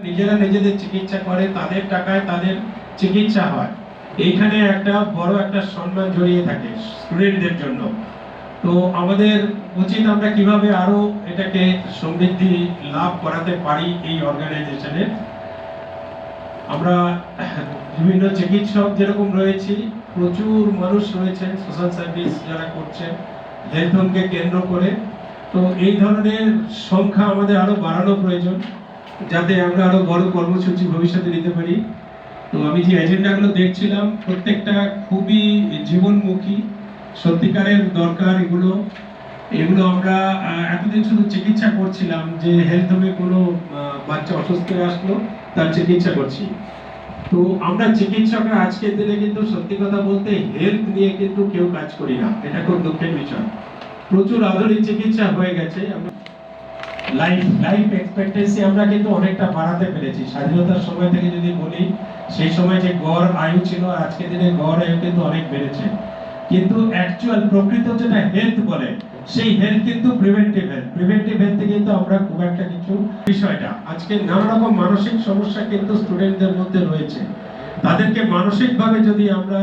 নিজেরা নিজেদের চিকিৎসা করে, তাদের টাকায় তাদের চিকিৎসা হয়। এইখানে একটা বড় একটা সম্মান জড়িয়ে থাকে স্টুডেন্টদের জন্য। তো আমাদের উচিত আমরা কিভাবে আরো এটাকে সমৃদ্ধি লাভ করাতে পারি এই অর্গানাইজেশনের। আমরা বিভিন্ন চিকিৎসক যেরকম রয়েছি, প্রচুর মানুষ রয়েছেন সোশ্যাল সার্ভিস যারা করছেন হেলথ হোমকে কেন্দ্র করে। তো এই ধরনের সংখ্যা আমাদের আরো বাড়ানো প্রয়োজন, যাতে আমরা আরো বড় কর্মসূচি ভবিষ্যতে নিতে পারি। তো আমি যে এজেন্ডাগুলো দেখছিলাম প্রত্যেকটা খুবই জীবনমুখী, সত্যিকারের দরকার এগুলো। এগুলো আমরা এতদিন শুধু চিকিৎসা করছিলাম, যে হেলথ হোমে কোনো বাচ্চা অসুস্থ হয়ে আসলো তার চিকিৎসা করছি। তো আমরা চিকিৎসকরা আজকের দিনে কিন্তু সত্যি কথা বলতে হেলথ নিয়ে কিন্তু কেউ কাজ করি না, এটা খুব দুঃখের বিষয়। প্রচুর আধুনিক চিকিৎসা হয়ে গেছে। লাইফ এক্সপেক্টেন্সি আমরা কিন্তু অনেকটা বাড়াতে পেরেছি। স্বাধীনতার সময় থেকে যদি বলি, সেই সময় যে গড় আয়ু ছিল, আজকের দিনে গড় আয়ু কিন্তু অনেক বেড়েছে। কিন্তু অ্যাকচুয়াল প্রকৃত যেটা হেলথ বলে, সেই হেলথ কিন্তু প্রিভেন্টিভ হেলথে কিন্তু আমরা খুব একটা কিছু বিষয়টা আজকে নানা রকম মানসিক সমস্যা কিন্তু স্টুডেন্টদের মধ্যে রয়েছে। তাদেরকে মানসিকভাবে যদি আমরা